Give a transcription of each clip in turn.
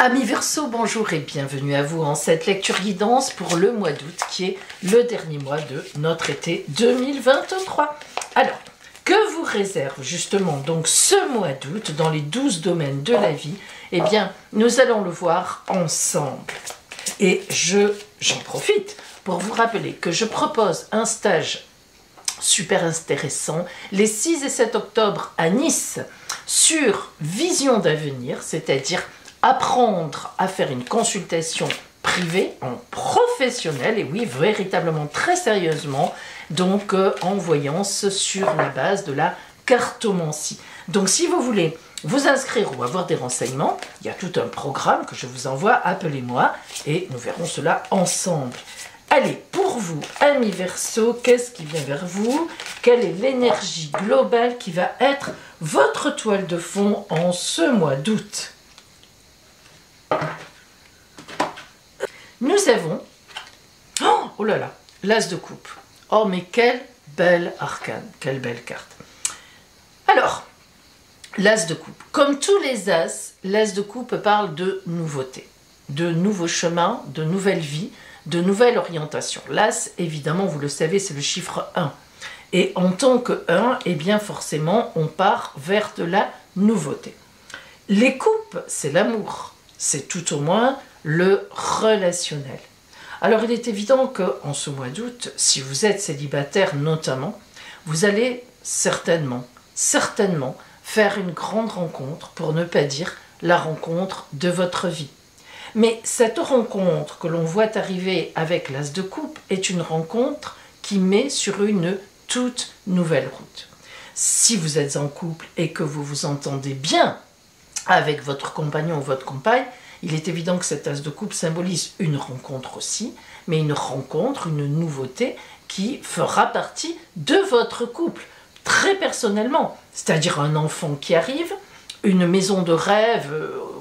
Amis Verseau, bonjour et bienvenue à vous en cette lecture guidance pour le mois d'août qui est le dernier mois de notre été 2023. Alors, que vous réserve justement donc ce mois d'août dans les 12 domaines de la vie? Eh bien, nous allons le voir ensemble. Et j'en profite pour vous rappeler que je propose un stage super intéressant les 6 et 7 octobre à Nice sur vision d'avenir, c'est-à-dire apprendre à faire une consultation privée en professionnel, et oui, véritablement très sérieusement, donc en voyance sur la base de la cartomancie. Donc si vous voulez vous inscrire ou avoir des renseignements, il y a tout un programme que je vous envoie, appelez-moi et nous verrons cela ensemble. Allez, pour vous, amis Verseau, qu'est-ce qui vient vers vous? Quelle est l'énergie globale qui va être votre toile de fond en ce mois d'août? Nous avons, oh là là, l'as de coupe. Oh mais quel bel arcane, quelle belle carte. Alors, l'as de coupe. Comme tous les as, l'as de coupe parle de nouveauté, de nouveaux chemins, de nouvelles vies, de nouvelles orientations. L'as, évidemment, vous le savez, c'est le chiffre 1. Et en tant que 1, eh bien forcément, on part vers de la nouveauté. Les coupes, c'est l'amour. C'est tout au moins le relationnel. Alors il est évident qu'en ce mois d'août, si vous êtes célibataire notamment, vous allez certainement faire une grande rencontre, pour ne pas dire la rencontre de votre vie. Mais cette rencontre que l'on voit arriver avec l'as de coupe est une rencontre qui met sur une toute nouvelle route. Si vous êtes en couple et que vous vous entendez bien avec votre compagnon ou votre compagne, il est évident que cet as de coupe symbolise une rencontre aussi, mais une rencontre, une nouveauté qui fera partie de votre couple, très personnellement. C'est-à-dire un enfant qui arrive, une maison de rêve,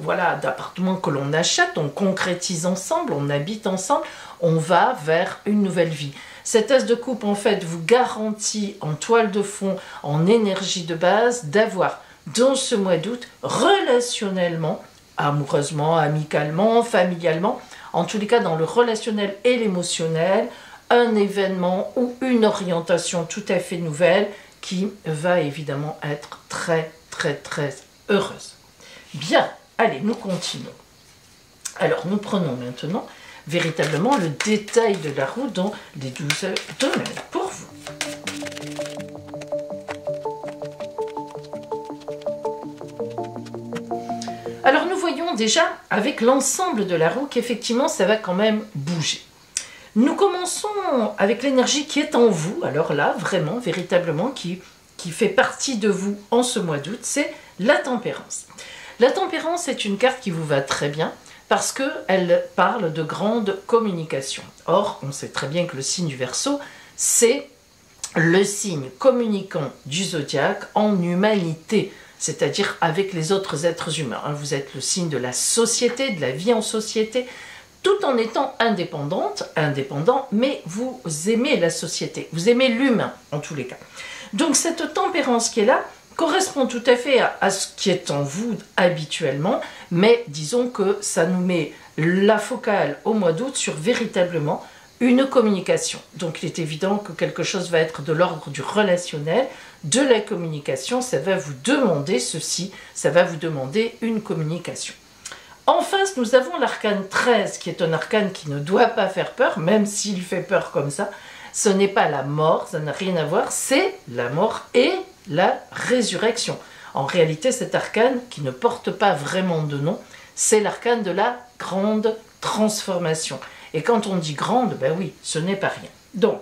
voilà, d'appartement que l'on achète, on concrétise ensemble, on habite ensemble, on va vers une nouvelle vie. Cet as de coupe, en fait, vous garantit en toile de fond, en énergie de base, d'avoir dans ce mois d'août, relationnellement, amoureusement, amicalement, familialement, en tous les cas dans le relationnel et l'émotionnel, un événement ou une orientation tout à fait nouvelle qui va évidemment être très heureuse. Bien, allez, nous continuons. Alors, nous prenons maintenant véritablement le détail de la roue dans les 12 domaines pour vous. Alors nous voyons déjà avec l'ensemble de la roue qu'effectivement ça va quand même bouger. Nous commençons avec l'énergie qui est en vous, alors là vraiment, véritablement, qui fait partie de vous en ce mois d'août, c'est la tempérance. La tempérance est une carte qui vous va très bien parce qu'elle parle de grande communication. Or, on sait très bien que le signe du Verseau, c'est le signe communicant du zodiaque en humanité, c'est-à-dire avec les autres êtres humains. Vous êtes le signe de la société, de la vie en société, tout en étant indépendant, mais vous aimez la société, vous aimez l'humain en tous les cas. Donc cette tempérance qui est là correspond tout à fait à ce qui est en vous habituellement, mais disons que ça nous met la focale au mois d'août sur véritablement une communication. Donc il est évident que quelque chose va être de l'ordre du relationnel, de la communication, ça va vous demander ceci, ça va vous demander une communication. En face, nous avons l'arcane 13, qui est un arcane qui ne doit pas faire peur, même s'il fait peur comme ça. Ce n'est pas la mort, ça n'a rien à voir, c'est la mort et la résurrection. En réalité, cet arcane, qui ne porte pas vraiment de nom, c'est l'arcane de la grande transformation. Et quand on dit grande, ben oui, ce n'est pas rien. Donc,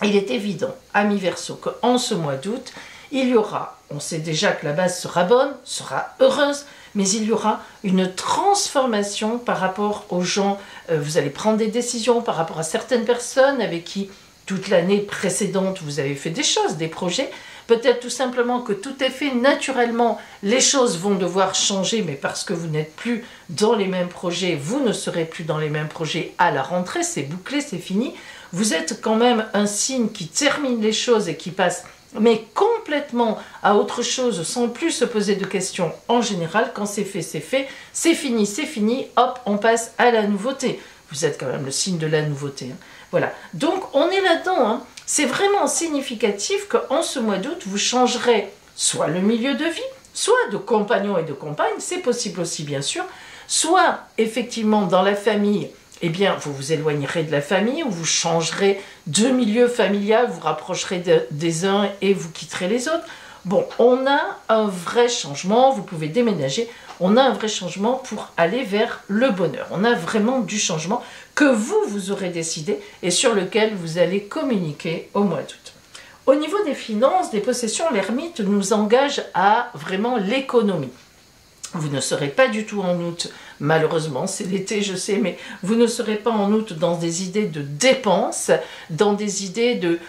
il est évident, amis Verseau, qu'en ce mois d'août, il y aura, on sait déjà que la base sera bonne, sera heureuse, mais il y aura une transformation par rapport aux gens. Vous allez prendre des décisions par rapport à certaines personnes avec qui, toute l'année précédente, vous avez fait des choses, des projets. Peut-être tout simplement que tout à fait naturellement, les choses vont devoir changer, mais parce que vous n'êtes plus dans les mêmes projets, vous ne serez plus dans les mêmes projets à la rentrée, c'est bouclé, c'est fini. Vous êtes quand même un signe qui termine les choses et qui passe mais complètement à autre chose, sans plus se poser de questions en général. Quand c'est fait, c'est fini, hop, on passe à la nouveauté. Vous êtes quand même le signe de la nouveauté. Hein. Voilà, donc on est là-dedans. Hein. C'est vraiment significatif qu'en ce mois d'août, vous changerez soit le milieu de vie, soit de compagnon et de compagne, c'est possible aussi bien sûr, soit effectivement dans la famille, eh bien vous vous éloignerez de la famille, ou vous changerez de milieu familial, vous rapprocherez des uns et vous quitterez les autres. Bon, on a un vrai changement, vous pouvez déménager, on a un vrai changement pour aller vers le bonheur. On a vraiment du changement que vous aurez décidé et sur lequel vous allez communiquer au mois d'août. Au niveau des finances, des possessions, l'ermite nous engage à vraiment l'économie. Vous ne serez pas du tout en août, malheureusement, c'est l'été, je sais, mais vous ne serez pas en août dans des idées de dépenses, dans des idées de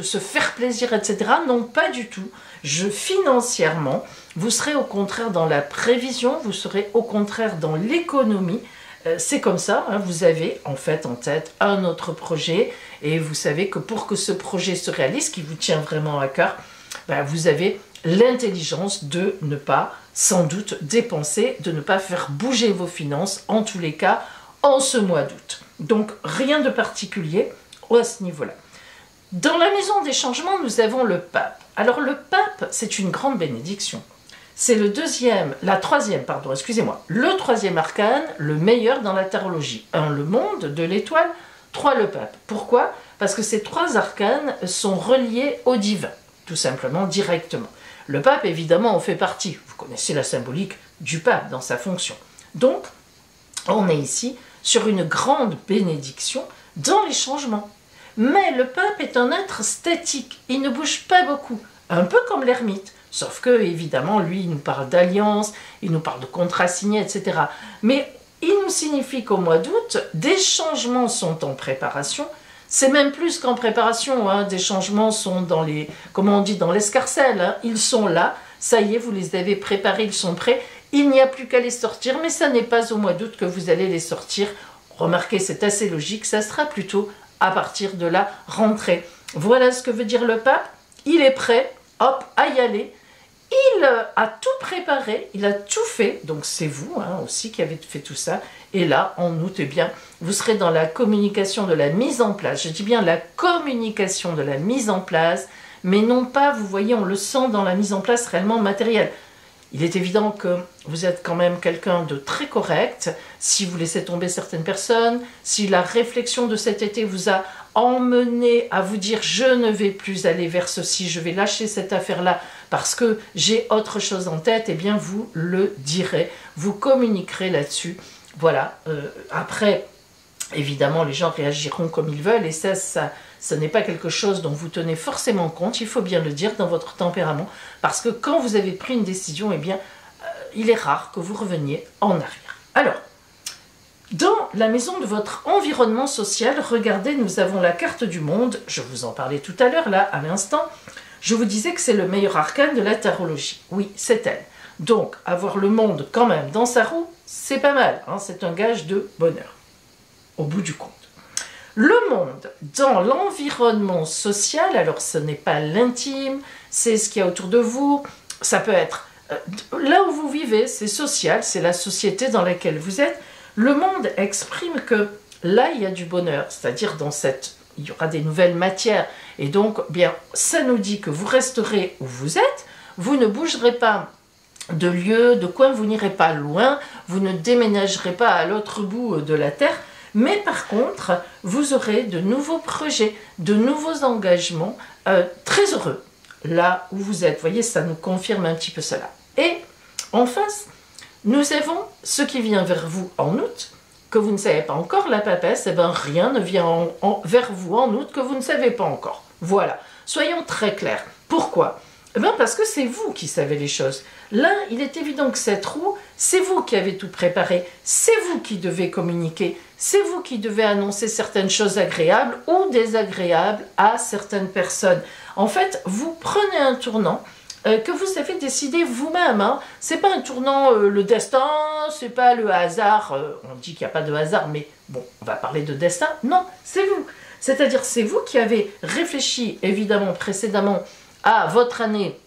se faire plaisir, etc. Non, pas du tout. Financièrement, vous serez au contraire dans la prévision, vous serez au contraire dans l'économie. C'est comme ça, hein, vous avez en fait en tête un autre projet et vous savez que pour que ce projet se réalise, qui vous tient vraiment à cœur, ben, vous avez l'intelligence de ne pas sans doute dépenser, de ne pas faire bouger vos finances, en tous les cas, en ce mois d'août. Donc rien de particulier à ce niveau-là. Dans la maison des changements, nous avons le pape. Alors le pape, c'est une grande bénédiction. C'est le troisième arcane, le meilleur dans la tarologie. 1, le monde, 2, l'étoile, 3, le pape. Pourquoi? Parce que ces 3 arcanes sont reliés au divin, tout simplement, directement. Le pape, évidemment, en fait partie. Vous connaissez la symbolique du pape dans sa fonction. Donc, on est ici sur une grande bénédiction dans les changements. Mais le pape est un être statique, il ne bouge pas beaucoup, un peu comme l'ermite. Sauf que, évidemment, lui, il nous parle d'alliance, il nous parle de contrats signés, etc. Mais il nous signifie qu'au mois d'août, des changements sont en préparation. C'est même plus qu'en préparation, hein. Des changements sont dans les, comment on dit, dans l'escarcelle. Hein. Ils sont là, ça y est, vous les avez préparés, ils sont prêts. Il n'y a plus qu'à les sortir, mais ça n'est pas au mois d'août que vous allez les sortir. Remarquez, c'est assez logique, ça sera plutôt à partir de la rentrée. Voilà ce que veut dire le pape. Il est prêt, hop, à y aller. Il a tout préparé, il a tout fait, donc c'est vous hein, aussi qui avez fait tout ça. Et là, en août, eh bien, vous serez dans la communication de la mise en place. Je dis bien la communication de la mise en place, mais non pas, vous voyez, on le sent dans la mise en place réellement matérielle. Il est évident que vous êtes quand même quelqu'un de très correct. Si vous laissez tomber certaines personnes, si la réflexion de cet été vous a emmené à vous dire « je ne vais plus aller vers ceci, je vais lâcher cette affaire-là parce que j'ai autre chose en tête », eh bien vous le direz, vous communiquerez là-dessus. Voilà, après, évidemment, les gens réagiront comme ils veulent et ce n'est pas quelque chose dont vous tenez forcément compte, il faut bien le dire, dans votre tempérament, parce que quand vous avez pris une décision, eh bien, il est rare que vous reveniez en arrière. Alors, dans la maison de votre environnement social, regardez, nous avons la carte du monde, je vous en parlais tout à l'heure, là, à l'instant, je vous disais que c'est le meilleur arcane de la tarologie. Oui, c'est elle. Donc, avoir le monde quand même dans sa roue, c'est pas mal, hein, c'est un gage de bonheur, au bout du compte. Le monde, dans l'environnement social, alors ce n'est pas l'intime, c'est ce qu'il y a autour de vous, ça peut être là où vous vivez, c'est social, c'est la société dans laquelle vous êtes. Le monde exprime que là, il y a du bonheur, c'est-à-dire il y aura des nouvelles matières. Et donc, bien, ça nous dit que vous resterez où vous êtes, vous ne bougerez pas de lieu, de coin, vous n'irez pas loin, vous ne déménagerez pas à l'autre bout de la terre, mais par contre, vous aurez de nouveaux projets, de nouveaux engagements très heureux, là où vous êtes. Vous voyez, ça nous confirme un petit peu cela. Et en face, nous avons ce qui vient vers vous en août, que vous ne savez pas encore, la papesse, eh bien rien ne vient vers vous en août que vous ne savez pas encore. Voilà, soyons très clairs. Pourquoi? Eh bien parce que c'est vous qui savez les choses. Là, il est évident que cette roue, c'est vous qui avez tout préparé, c'est vous qui devez communiquer, c'est vous qui devez annoncer certaines choses agréables ou désagréables à certaines personnes. En fait, vous prenez un tournant que vous avez décidé vous-même. Hein. C'est pas un tournant, le destin, c'est pas le hasard. On dit qu'il n'y a pas de hasard, mais bon, on va parler de destin. Non, c'est vous. C'est-à-dire c'est vous qui avez réfléchi évidemment précédemment à votre année,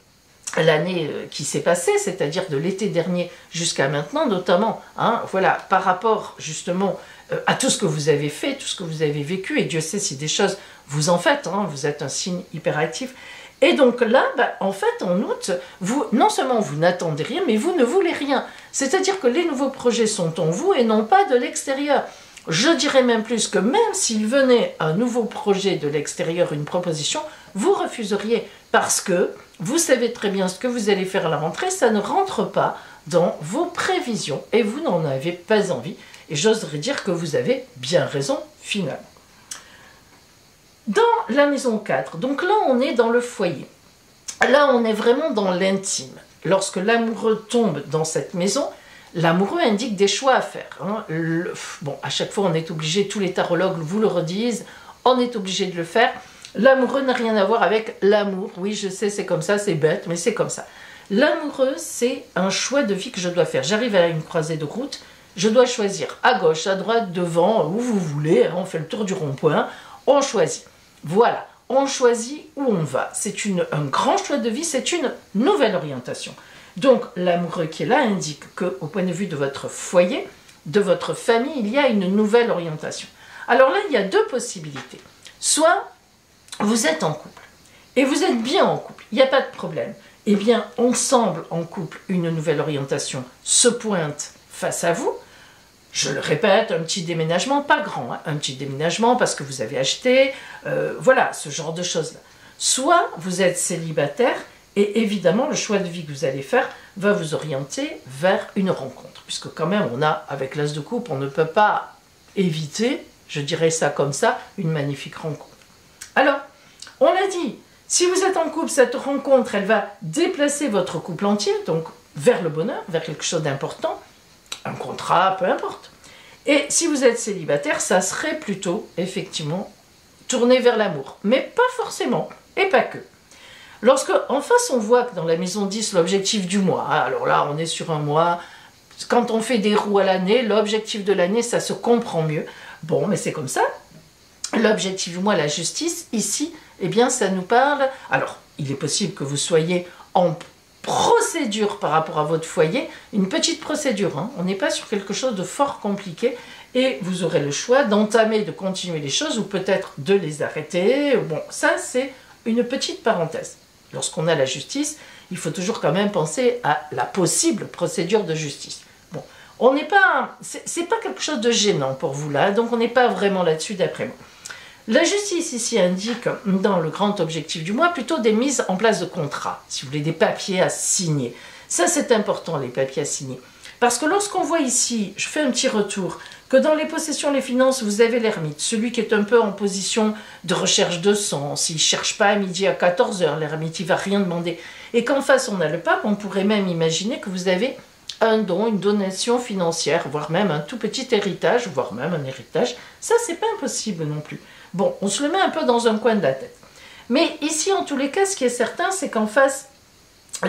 l'année qui s'est passée, c'est-à-dire de l'été dernier jusqu'à maintenant, notamment, hein, voilà, par rapport justement à tout ce que vous avez fait, tout ce que vous avez vécu, et Dieu sait si des choses vous en faites, hein, vous êtes un signe hyperactif. Et donc là, en fait, en août, vous, non seulement vous n'attendez rien, mais vous ne voulez rien. C'est-à-dire que les nouveaux projets sont en vous et non pas de l'extérieur. Je dirais même plus que même s'il venait un nouveau projet de l'extérieur, une proposition, vous refuseriez parce que vous savez très bien ce que vous allez faire à la rentrée, ça ne rentre pas dans vos prévisions et vous n'en avez pas envie. Et j'oserais dire que vous avez bien raison finalement. Dans la maison 4, donc là on est dans le foyer. Là on est vraiment dans l'intime. Lorsque l'amoureux tombe dans cette maison, l'amoureux indique des choix à faire. Hein. Bon, à chaque fois on est obligé, tous les tarologues vous le redisent, on est obligé de le faire. L'amoureux n'a rien à voir avec l'amour. Oui, je sais, c'est comme ça, c'est bête, mais c'est comme ça. L'amoureux, c'est un choix de vie que je dois faire. J'arrive à une croisée de route, je dois choisir à gauche, à droite, devant, où vous voulez. On fait le tour du rond-point, on choisit. Voilà, on choisit où on va. C'est un grand choix de vie, c'est une nouvelle orientation. Donc, l'amoureux qui est là indique qu'au point de vue de votre foyer, de votre famille, il y a une nouvelle orientation. Alors là, il y a deux possibilités. Soit vous êtes en couple, et vous êtes bien en couple, il n'y a pas de problème. Eh bien, ensemble, en couple, une nouvelle orientation se pointe face à vous. Je le répète, un petit déménagement, pas grand, hein, un petit déménagement parce que vous avez acheté, voilà, ce genre de choses-là. Soit vous êtes célibataire, et évidemment, le choix de vie que vous allez faire va vous orienter vers une rencontre. Puisque quand même, avec l'as de coupe, on ne peut pas éviter, je dirais ça comme ça, une magnifique rencontre. Alors, on l'a dit, si vous êtes en couple, cette rencontre, elle va déplacer votre couple entier, donc vers le bonheur, vers quelque chose d'important, un contrat, peu importe. Et si vous êtes célibataire, ça serait plutôt, effectivement, tourné vers l'amour. Mais pas forcément, et pas que. Lorsque, en face, on voit que dans la maison 10, l'objectif du mois, alors là, on est sur un mois, quand on fait des roues à l'année, l'objectif de l'année, ça se comprend mieux. Bon, mais c'est comme ça. L'objectif du mois, la justice, ici, eh bien, ça nous parle... Alors, il est possible que vous soyez en procédure par rapport à votre foyer, une petite procédure, hein. On n'est pas sur quelque chose de fort compliqué, et vous aurez le choix d'entamer, de continuer les choses, ou peut-être de les arrêter. Bon, ça, c'est une petite parenthèse. Lorsqu'on a la justice, il faut toujours quand même penser à la possible procédure de justice. Bon, on n'est pas... C'est pas quelque chose de gênant pour vous là, donc on n'est pas vraiment là-dessus d'après moi. La justice ici indique, dans le grand objectif du mois, plutôt des mises en place de contrats, si vous voulez, des papiers à signer. Ça, c'est important, les papiers à signer. Parce que lorsqu'on voit ici, je fais un petit retour, que dans les possessions, les finances, vous avez l'ermite, celui qui est un peu en position de recherche de sens, il ne cherche pas à midi à 14 h, l'ermite, il ne va rien demander. Et qu'en face, on a le pape, on pourrait même imaginer que vous avez un don, une donation financière, voire même un tout petit héritage, voire même un héritage. Ça, c'est pas impossible non plus. Bon, on se le met un peu dans un coin de la tête. Mais ici, en tous les cas, ce qui est certain, c'est qu'en face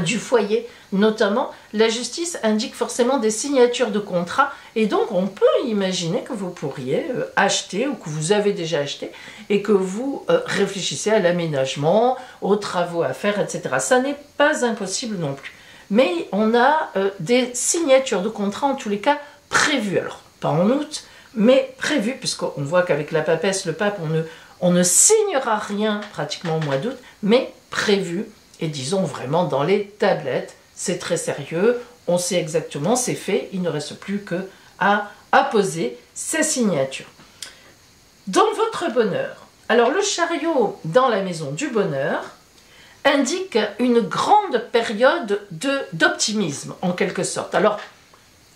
du foyer, notamment, la justice indique forcément des signatures de contrats, et donc on peut imaginer que vous pourriez acheter, ou que vous avez déjà acheté, et que vous réfléchissez à l'aménagement, aux travaux à faire, etc. Ça n'est pas impossible non plus. Mais on a des signatures de contrats, en tous les cas, prévues. Alors, pas en août, mais prévues, puisqu'on voit qu'avec la papesse, le pape, on ne signera rien pratiquement au mois d'août, mais prévues, et disons vraiment dans les tablettes. C'est très sérieux, on sait exactement, c'est fait, il ne reste plus qu'à apposer ces signatures. Dans votre bonheur, alors le chariot dans la maison du bonheur indique une grande période d'optimisme, en quelque sorte. Alors,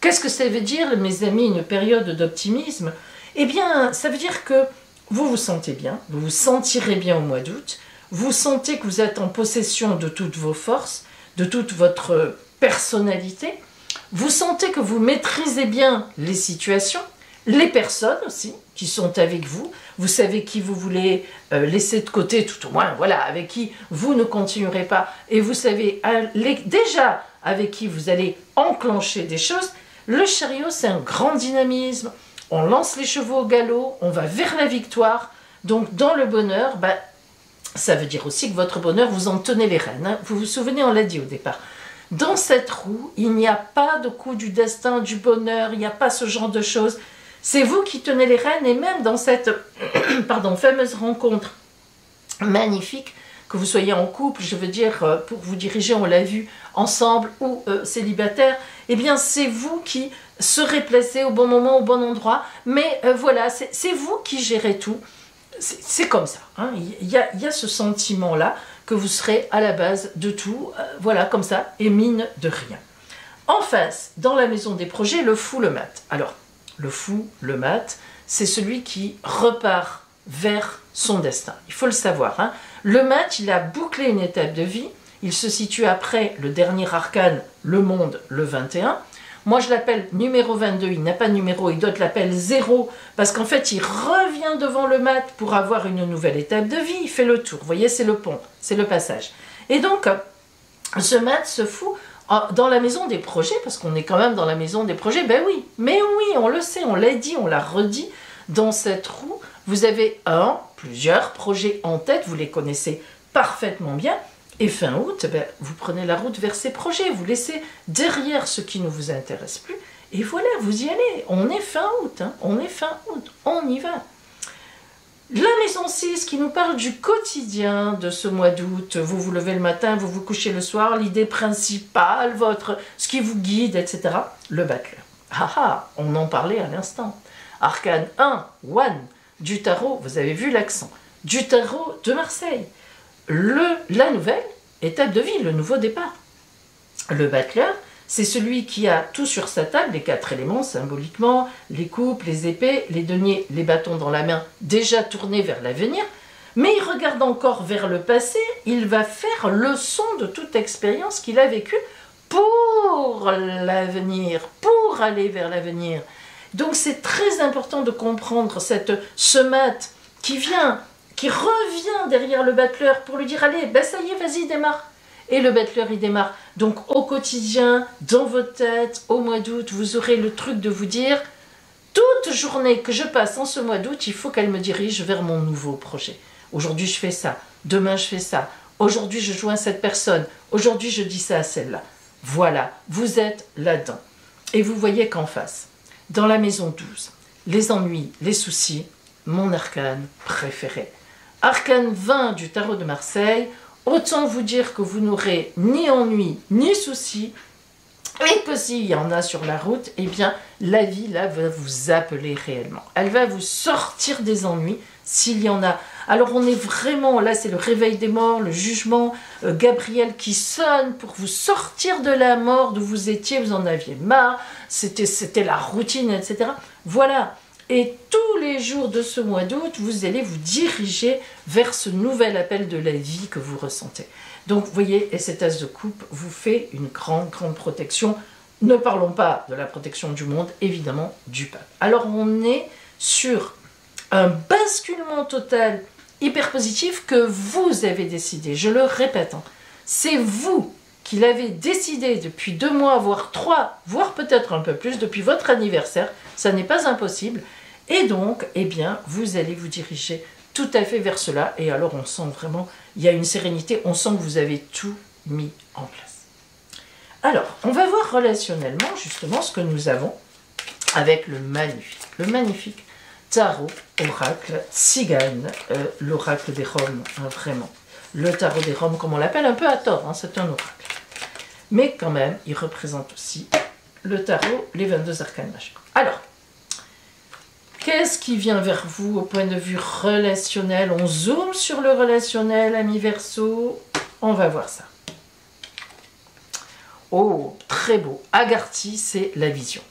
qu'est-ce que ça veut dire, mes amis, une période d'optimisme? Eh bien, ça veut dire que vous vous sentez bien, vous vous sentirez bien au mois d'août, vous sentez que vous êtes en possession de toutes vos forces, de toute votre personnalité, vous sentez que vous maîtrisez bien les situations, les personnes aussi qui sont avec vous, vous savez qui vous voulez laisser de côté, tout au moins, voilà, avec qui vous ne continuerez pas, et vous savez déjà avec qui vous allez enclencher des choses. Le chariot, c'est un grand dynamisme, on lance les chevaux au galop, on va vers la victoire. Donc dans le bonheur, ça veut dire aussi que votre bonheur, vous en tenez les rênes. Hein. Vous vous souvenez, on l'a dit au départ. Dans cette roue, il n'y a pas de coup du destin, du bonheur, il n'y a pas ce genre de choses. C'est vous qui tenez les rênes et même dans cette fameuse rencontre magnifique, que vous soyez en couple, je veux dire, pour vous diriger, on l'a vu, ensemble ou célibataire, eh bien c'est vous qui serez placé au bon moment, au bon endroit, mais voilà, c'est vous qui gérez tout. C'est comme ça, hein. Il y a ce sentiment-là que vous serez à la base de tout, voilà, comme ça, et mine de rien. En face, dans la maison des projets, le fou, le mat. Alors, le fou, le mat, c'est celui qui repart vers son destin. Il faut le savoir, hein. Le mat, il a bouclé une étape de vie. Il se situe après le dernier arcane, le monde, le 21. Moi, je l'appelle numéro 22. Il n'a pas de numéro, il doit l'appeler 0. Parce qu'en fait, il revient devant le mat pour avoir une nouvelle étape de vie. Il fait le tour. Vous voyez, c'est le pont, c'est le passage. Et donc, ce mat se fout dans la maison des projets, parce qu'on est quand même dans la maison des projets. Ben oui, mais oui, on le sait, on l'a dit, on l'a redit. Dans cette roue, vous avez plusieurs projets en tête, vous les connaissez parfaitement bien. Et fin août, vous prenez la route vers ces projets, vous laissez derrière ce qui ne vous intéresse plus. Et voilà, vous y allez. On est fin août, hein, on est fin août, on y va. La maison 6 qui nous parle du quotidien de ce mois d'août. Vous vous levez le matin, vous vous couchez le soir, l'idée principale, ce qui vous guide, etc. Le battleur. On en parlait à l'instant. Arcane 1, du tarot, vous avez vu l'accent, du tarot de Marseille. La nouvelle étape de vie, le nouveau départ. Le battleur, c'est celui qui a tout sur sa table, les 4 éléments symboliquement, les coupes, les épées, les deniers, les bâtons dans la main, déjà tournés vers l'avenir, mais il regarde encore vers le passé, il va faire leçon de toute expérience qu'il a vécue pour l'avenir, pour aller vers l'avenir. Donc c'est très important de comprendre ce mat qui revient derrière le battleur pour lui dire « Allez, ça y est, vas-y, démarre ». Et le battleur, il démarre. Donc au quotidien, dans votre tête, au mois d'août, vous aurez le truc de vous dire « Toute journée que je passe en ce mois d'août, il faut qu'elle me dirige vers mon nouveau projet. Aujourd'hui, je fais ça. Demain, je fais ça. Aujourd'hui, je joins cette personne. Aujourd'hui, je dis ça à celle-là. » Voilà, vous êtes là-dedans. Et vous voyez qu'en face, dans la maison 12, les ennuis, les soucis, mon arcane préféré. Arcane 20 du tarot de Marseille, autant vous dire que vous n'aurez ni ennui, ni soucis, et que s'il y en a sur la route, eh bien, la vie, là, va vous appeler réellement. Elle va vous sortir des ennuis, s'il y en a. Alors, on est vraiment, là, c'est le réveil des morts, le jugement, Gabriel qui sonne pour vous sortir de la mort d'où vous étiez, vous en aviez marre, c'était la routine, etc. Voilà. Et tous les jours de ce mois d'août, vous allez vous diriger vers ce nouvel appel de la vie que vous ressentez. Donc, vous voyez, et cet as de coupe vous fait une grande, grande protection. Ne parlons pas de la protection du monde, évidemment, du peuple. Alors, on est sur un basculement total, hyper positif, que vous avez décidé. Je le répète, hein, c'est vous qui l'avez décidé depuis 2 mois, voire 3, voire peut-être un peu plus, depuis votre anniversaire. Ça n'est pas impossible. Et donc, eh bien, vous allez vous diriger tout à fait vers cela. Et alors, on sent vraiment, il y a une sérénité, on sent que vous avez tout mis en place. Alors, on va voir relationnellement, justement, ce que nous avons avec le magnifique tarot, oracle, Tzigane, l'oracle des Roms, hein, vraiment. Le tarot des Roms, comme on l'appelle, un peu à tort, hein, c'est un oracle. Mais quand même, il représente aussi le tarot, les 22 arcanes magiques. Alors, qu'est-ce qui vient vers vous au point de vue relationnel? On zoome sur le relationnel, ami Verseau. On va voir ça. Oh, très beau. Agarthy, c'est la vision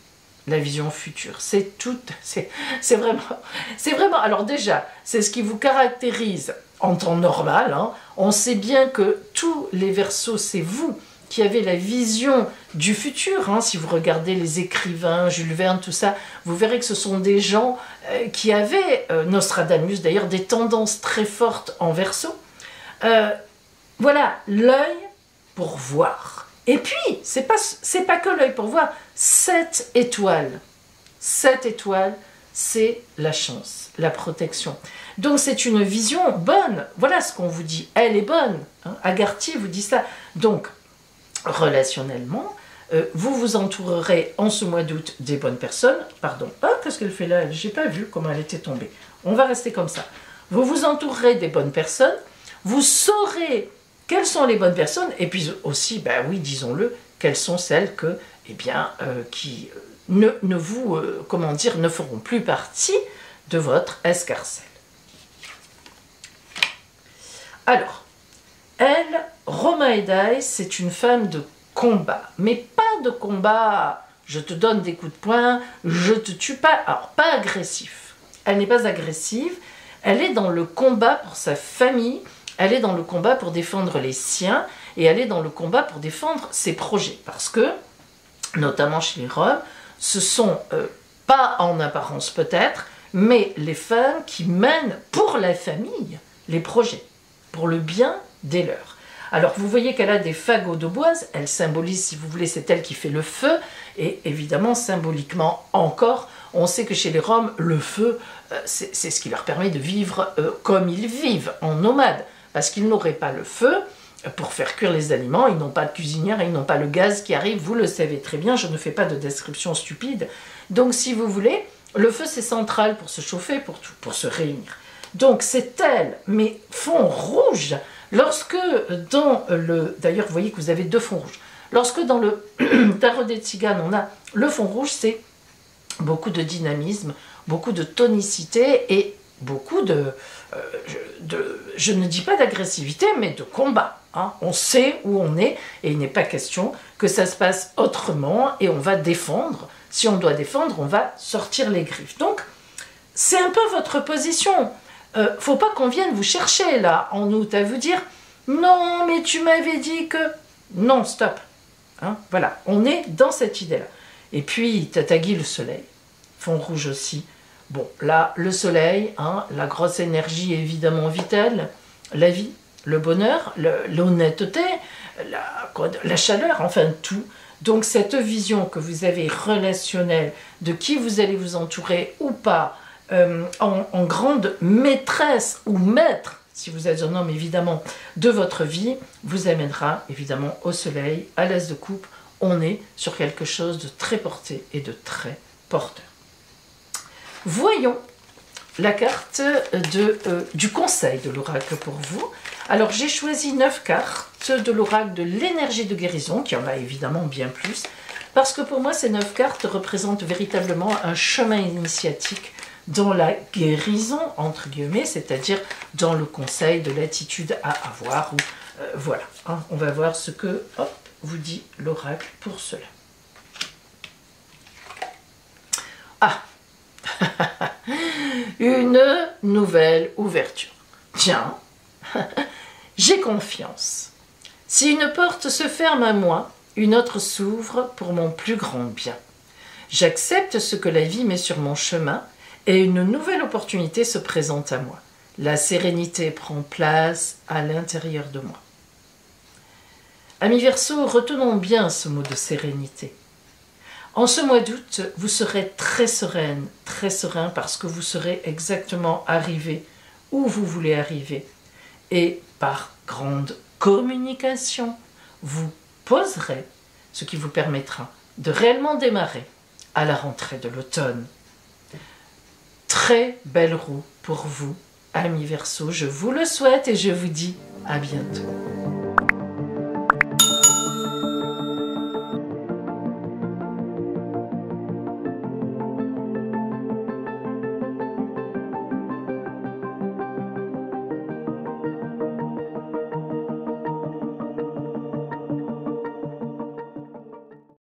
future. C'est tout, c'est vraiment, alors déjà, c'est ce qui vous caractérise en temps normal. Hein. On sait bien que tous les Verseaux, c'est vous qui avez la vision du futur. Hein. Si vous regardez les écrivains, Jules Verne, tout ça, vous verrez que ce sont des gens qui avaient, Nostradamus d'ailleurs, des tendances très fortes en Verseau. Voilà, l'œil pour voir. Et puis, c'est pas que l'œil pour voir, 7 étoiles. 7 étoiles, c'est la chance, la protection. Donc c'est une vision bonne. Voilà ce qu'on vous dit. Elle est bonne. Hein. Agarty vous dit ça. Donc, relationnellement, vous vous entourerez en ce mois d'août des bonnes personnes. Pardon. Ah, qu'est-ce qu'elle fait là? J'ai pas vu comment elle était tombée. On va rester comme ça. Vous vous entourerez des bonnes personnes. Vous saurez quelles sont les bonnes personnes. Et puis aussi, ben oui, disons-le, quelles sont celles que, eh bien, qui ne vous, comment dire, ne feront plus partie de votre escarcelle. Alors, elle, Roma Edai, c'est une femme de combat, mais pas de combat, je te donne des coups de poing, je te tue pas, alors pas agressif. Elle n'est pas agressive, elle est dans le combat pour sa famille, elle est dans le combat pour défendre les siens, et elle est dans le combat pour défendre ses projets, parce que, notamment chez les Roms, ce sont, pas en apparence peut-être, mais les femmes qui mènent pour la famille les projets, pour le bien des leurs. Alors vous voyez qu'elle a des fagots de bois, elle symbolise, si vous voulez, c'est elle qui fait le feu, et évidemment symboliquement encore, on sait que chez les Roms, le feu, c'est ce qui leur permet de vivre comme ils vivent, en nomade, parce qu'ils n'auraient pas le feu pour faire cuire les aliments, ils n'ont pas de cuisinière, ils n'ont pas le gaz qui arrive, vous le savez très bien, je ne fais pas de description stupide, donc si vous voulez, le feu c'est central pour se chauffer, pour se réunir. Donc c'est elle, mais fond rouge. Lorsque dans le... D'ailleurs, vous voyez que vous avez deux fonds rouges. Lorsque dans le tarot des Tziganes, on a le fond rouge, c'est beaucoup de dynamisme, beaucoup de tonicité et beaucoup je ne dis pas d'agressivité, mais de combat. Hein. On sait où on est et il n'est pas question que ça se passe autrement et on va défendre. Si on doit défendre, on va sortir les griffes. Donc, c'est un peu votre position. Faut pas qu'on vienne vous chercher là en août à vous dire non mais tu m'avais dit que non, stop, hein, voilà, on est dans cette idée là. Et puis Tatagi, le soleil, fond rouge aussi. Bon là le soleil, hein, la grosse énergie évidemment vitale, la vie, le bonheur, l'honnêteté, la chaleur, enfin tout. Donc cette vision que vous avez relationnelle de qui vous allez vous entourer ou pas, en grande maîtresse ou maître, si vous êtes un homme évidemment, de votre vie, vous amènera évidemment au soleil, à l'as de coupe. On est sur quelque chose de très porté et de très porteur. Voyons la carte du conseil de l'oracle pour vous. Alors j'ai choisi 9 cartes de l'oracle de l'énergie de guérison, qui en a évidemment bien plus, parce que pour moi ces 9 cartes représentent véritablement un chemin initiatique dans la guérison, entre guillemets, c'est-à-dire dans le conseil de l'attitude à avoir. Ou, voilà, hein, on va voir ce que vous dit l'oracle pour cela. Ah, une nouvelle ouverture. Tiens, j'ai confiance. Si une porte se ferme à moi, une autre s'ouvre pour mon plus grand bien. J'accepte ce que la vie met sur mon chemin, et une nouvelle opportunité se présente à moi. La sérénité prend place à l'intérieur de moi. Amis Verseau, retenons bien ce mot de sérénité. En ce mois d'août, vous serez très sereine, très serein, parce que vous serez exactement arrivé où vous voulez arriver. Et par grande communication, vous poserez ce qui vous permettra de réellement démarrer à la rentrée de l'automne. Très belle roue pour vous, amis Verseau. Je vous le souhaite et je vous dis à bientôt.